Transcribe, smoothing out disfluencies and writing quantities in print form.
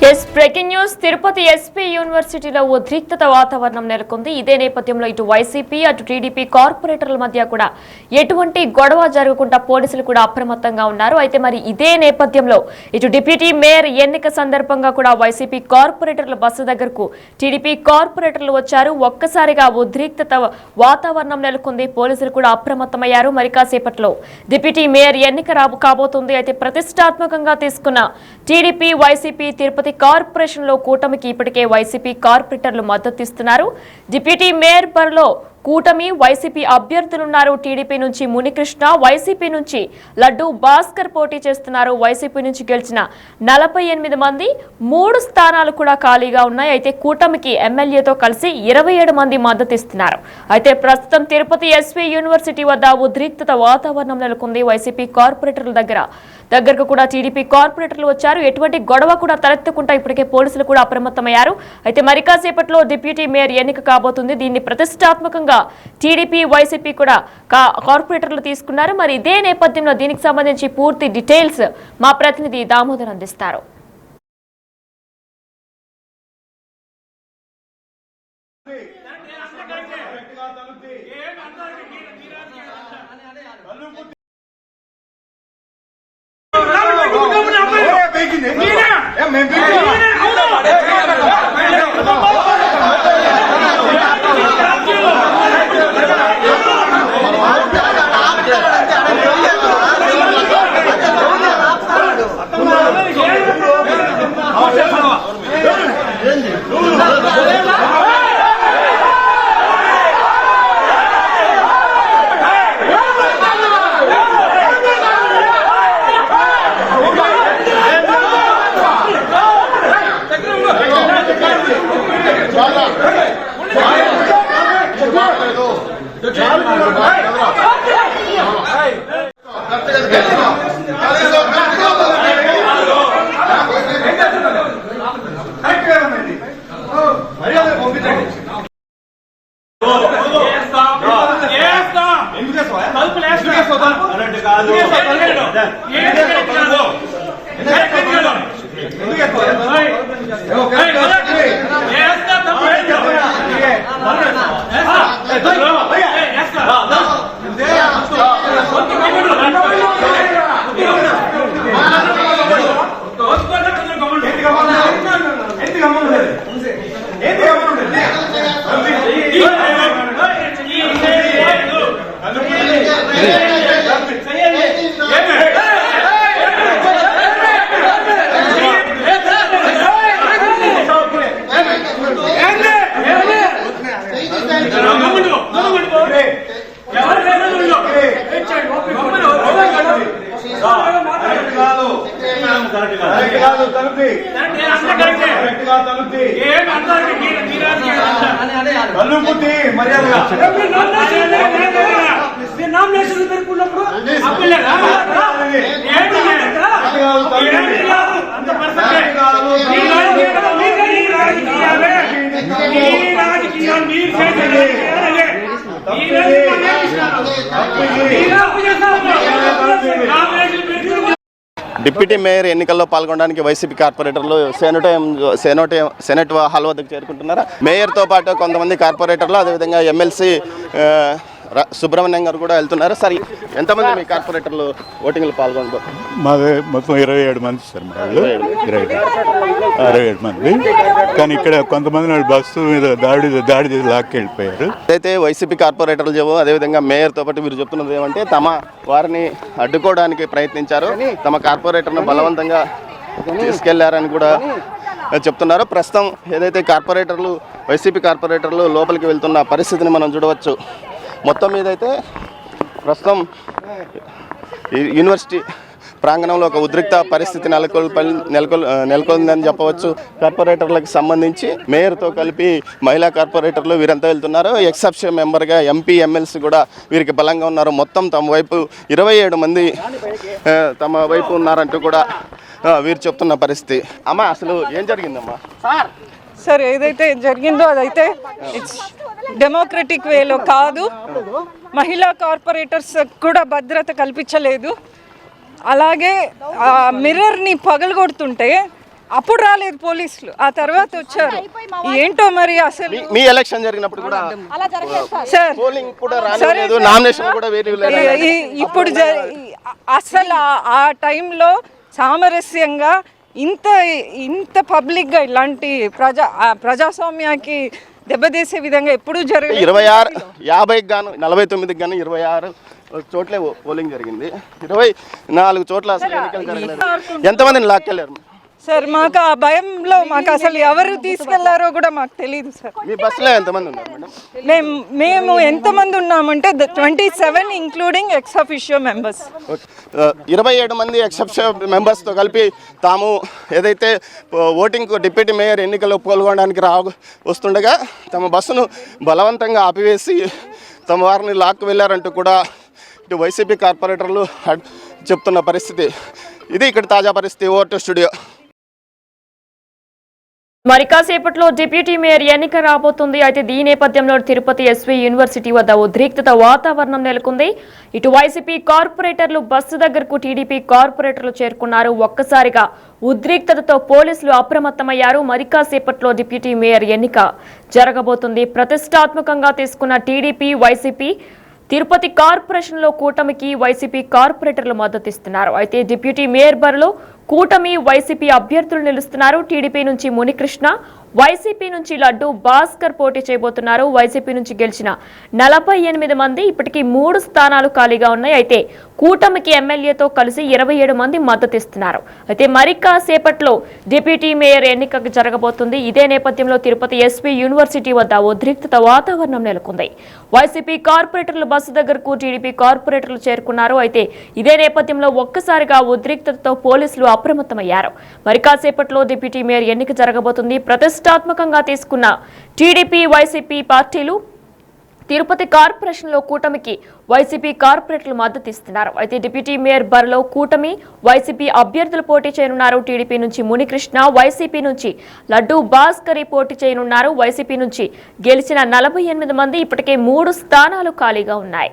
Yes breaking news Tirupati SP యూనివర్సిటీలో ఉద్రిక్తత వాతావరణం నెలకొంది. ఇదే నేపథ్యంలో ఇటు వైసీపీ అటు టీడీపీ కార్పొరేటర్ల మధ్య కూడా ఎటువంటి గొడవ జరగకుండా పోలీసులు కూడా అప్రమత్తంగా ఉన్నారు. అయితే మరి ఇదే నేపథ్యంలో ఇటు డిప్యూటీ మేయర్ ఎన్నిక సందర్భంగా కూడా వైసీపీ కార్పొరేటర్ల బస్సు దగ్గరకు టీడీపీ కార్పొరేటర్లు వచ్చారు. ఒక్కసారిగా ఉద్రిక్తత వాతావరణం నెలకొంది. పోలీసులు కూడా అప్రమత్తమయ్యారు. మరి కాసేపట్లో డిప్యూటీ మేయర్ ఎన్నిక కాబోతుంది. అయితే ప్రతిష్టాత్మకంగా తీసుకున్న టీడీపీ వైసీపీ తిరుపతి కార్పొరేషన్ లో కూటమికి ఇప్పటికే వైసీపీ కార్పొరేటర్లు మద్దతు ఇస్తున్నారు. డిప్యూటీ మేయర్ బరిలో కూటమి వైసీపీ అభ్యర్థులున్నారు. టీడీపీ నుంచి మునికృష్ణ, వైసీపీ నుంచి లడ్డు భాస్కర్ పోటీ చేస్తున్నారు. వైసీపీ నుంచి గెలిచిన 48 మంది 3 స్థానాలు కూడా ఖాళీగా ఉన్నాయి. అయితే కూటమికి ఎమ్మెల్యేతో కలిసి 27 మంది మద్దతు ఇస్తున్నారు. అయితే ప్రస్తుతం తిరుపతి ఎస్పీ యూనివర్సిటీ వద్ద ఉద్రిక్తత వాతావరణం నెలకొంది. వైసీపీ కార్పొరేటర్ల దగ్గరకు కూడా టీడీపీ కార్పొరేటర్లు వచ్చారు. ఎటువంటి గొడవ కూడా తలెత్తకుండా ఇప్పటికే పోలీసులు కూడా అప్రమత్తమయ్యారు. అయితే మరి కాసేపట్లో డిప్యూటీ మేయర్ ఎన్నిక కాబోతుంది. దీన్ని ప్రతిష్టాత్మకంగా టీడీపీ వైసీపీ కూడా కార్పొరేటర్లు తీసుకున్నారు. మరి ఇదే నేపథ్యంలో దీనికి సంబంధించి పూర్తి డీటెయిల్స్ మా ప్రతినిధి దామోదర్ అందిస్తారు. డిప్యూటీ మేయర్ ఎన్నికల్లో పాల్గొనడానికి వైసీపీ కార్పొరేటర్లు సెనెట్ హాల్ వద్దకు చేరుకుంటున్నారు. మేయర్తో పాటు కొంతమంది కార్పొరేటర్లు అదేవిధంగా ఎమ్మెల్సీ సుబ్రహ్మణ్యం గారు కూడా వెళ్తున్నారు. సరే, ఎంతమంది మీ కార్పొరేటర్లు ఓటింగ్లో పాల్గొన్నారు? మాది మొత్తం 27 మంది సార్. మాది 27 మంది. కానీ ఇక్కడ కొంతమంది బస్సు మీద దాడి చేసి లాక్కెళ్ళిపోయారు. అయితే వైసీపీ కార్పొరేటర్లు చెప్పు అదేవిధంగా మేయర్తో పాటు వీరు చెప్తున్నది ఏమంటే తమ వారిని అడ్డుకోవడానికి ప్రయత్నించారు, తమ కార్పొరేటర్ను బలవంతంగా తీసుకెళ్లారని కూడా చెప్తున్నారు. ప్రస్తుతం ఏదైతే వైసీపీ కార్పొరేటర్లు లోపలికి వెళ్తున్న పరిస్థితిని మనం చూడవచ్చు. మొత్తం మీద అయితే ప్రస్తుతం యూనివర్సిటీ ప్రాంగణంలో ఒక ఉద్రిక్త పరిస్థితి నెలకొందని చెప్పవచ్చు. కార్పొరేటర్లకు సంబంధించి మేయర్తో కలిపి మహిళా కార్పొరేటర్లు వీరంతా వెళ్తున్నారు. ఎక్సెప్షన్ మెంబర్గా ఎంపీ ఎమ్మెల్సీ కూడా వీరికి బలంగా ఉన్నారు. మొత్తం తమ వైపు 27 మంది తమ వైపు ఉన్నారంటూ కూడా వీరు చెప్తున్న పరిస్థితి. అమ్మా, అసలు ఏం జరిగిందమ్మా? సార్, ఏదైతే జరిగిందో అదైతే డెమోక్రటిక్ వేలో కాదు. మహిళా కార్పొరేటర్స్ కూడా భద్రత కల్పించలేదు. అలాగే మిర్రర్ని పగలగొడుతుంటే అప్పుడు రాలేదు పోలీసులు, ఆ తర్వాత వచ్చారు. ఏంటో మరి అసలు మీ ఎలక్షన్ జరిగినప్పుడు కూడా సార్ పోలింగ్ కూడా రాలేదు, నామినేషన్ కూడా వేరే ఇప్పుడు అసలు ఆ టైంలో సామరస్యంగా ఇంత పబ్లిక్గా ఇలాంటి ప్రజాస్వామ్యానికి దెబ్బతీసే విధంగా ఎప్పుడూ జరగలేదు. 26 50కి గాను 49కి గాను 26 చోట్లే పోలింగ్ జరిగింది. 24 చోట్ల అసలు ఎన్నికలు జరగలేదు. ఎంతమందిని లాక్కెళ్ళారు సార్? మాకు ఆ భయంలో మాకు అసలు ఎవరు తీసుకెళ్లారో కూడా మాకు తెలియదు సార్. మీ బస్సులో ఎంతమంది ఉన్నారు మేడం? మేము ఎంతమంది ఉన్నామంటే 27 ఇంక్లూడింగ్ ఎక్స్ అఫిషియో మెంబర్స్. 27 మంది ఎక్సెప్షియో మెంబర్స్తో కలిపి తాము ఏదైతే ఓటింగ్ డిప్యూటీ మేయర్ ఎన్నికల్లో పాల్గొనడానికి వస్తుండగా తమ బస్సును బలవంతంగా ఆపివేసి తమ వారిని లాక్కు వెళ్ళారంటూ కూడా ఇటు వైసీపీ కార్పొరేటర్లు చెప్తున్న పరిస్థితి ఇది. ఇక్కడ తాజా పరిస్థితి. Over to studio. మరి కాసేపట్లో డిప్యూటీ మేయర్ ఎన్నిక రాబోతుంది. అయితే దీని నేపథ్యంలో తిరుపతి ఎస్వి యూనివర్సిటీ వద్ద ఉద్రిక్తత వాతావరణం నెలకొంది. ఇటు వైసీపీ కార్పొరేటర్లు బస్సు దగ్గరకు టీడీపీ కార్పొరేటర్లు చేరుకున్నారు. ఒక్కసారిగా ఉద్రిక్తతతో పోలీసులు అప్రమత్తమయ్యారు. మరి కాసేపట్లో డిప్యూటీ మేయర్ ఎన్నిక జరగబోతుంది. ప్రతిష్టాత్మకంగా తీసుకున్న టీడీపీ వైసీపీ తిరుపతి కార్పొరేషన్లో కూటమికి వైసీపీ కార్పొరేటర్లు మద్దతిస్తున్నారు. అయితే డిప్యూటీ మేయర్ బరిలో కూటమి వైసీపీ అభ్యర్థులు నిలుస్తున్నారు. టీడీపీ నుంచి మునికృష్ణ, వైసీపీ నుంచి లడ్డు భాస్కర్ పోటీ చేయబోతున్నారు. వైసీపీ నుంచి గెలిచిన 48 మంది, ఇప్పటికీ 3 స్థానాలు ఖాళీగా ఉన్నాయి. అయితే కూటమికి ఎమ్మెల్యేతో కలిసి 27 మంది మద్దతిస్తున్నారు. అయితే మరి కాసేపట్లో డిప్యూటీ మేయర్ ఎన్నిక జరగబోతుంది. ఇదే నేపథ్యంలో తిరుపతి ఎస్వి యూనివర్సిటీ వద్ద ఉద్రిక్తత వాతావరణం నెలకొంది. వైసీపీ కార్పొరేటర్లు బస్సు దగ్గరకు టీడీపీ కార్పొరేటర్లు చేరుకున్నారు. అయితే ఇదే నేపథ్యంలో ఒక్కసారిగా ఉద్రిక్తతతో పోలీసులు అప్రమత్తమయ్యారు. మరి కాసేపట్లో డిప్యూటీ మేయర్ ఎన్నిక జరగబోతుంది. ప్రతిష్టాత్మకంగా తీసుకున్న టీడీపీ వైసీపీ పార్టీలు తిరుపతి కార్పొరేషన్లో కూటమికి వైసీపీ కార్పొరేటర్లు మద్దతిస్తున్నారు. అయితే డిప్యూటీ మేయర్ బరిలో కూటమి వైసీపీ అభ్యర్థులు పోటీ చేయనున్నారు. టీడీపీ నుంచి మునికృష్ణ, వైసీపీ నుంచి లడ్డు భాస్కర్ పోటీ చేయనున్నారు. వైసీపీ నుంచి గెలిచిన 48 మంది, ఇప్పటికే 3 స్థానాలు ఖాళీగా ఉన్నాయి.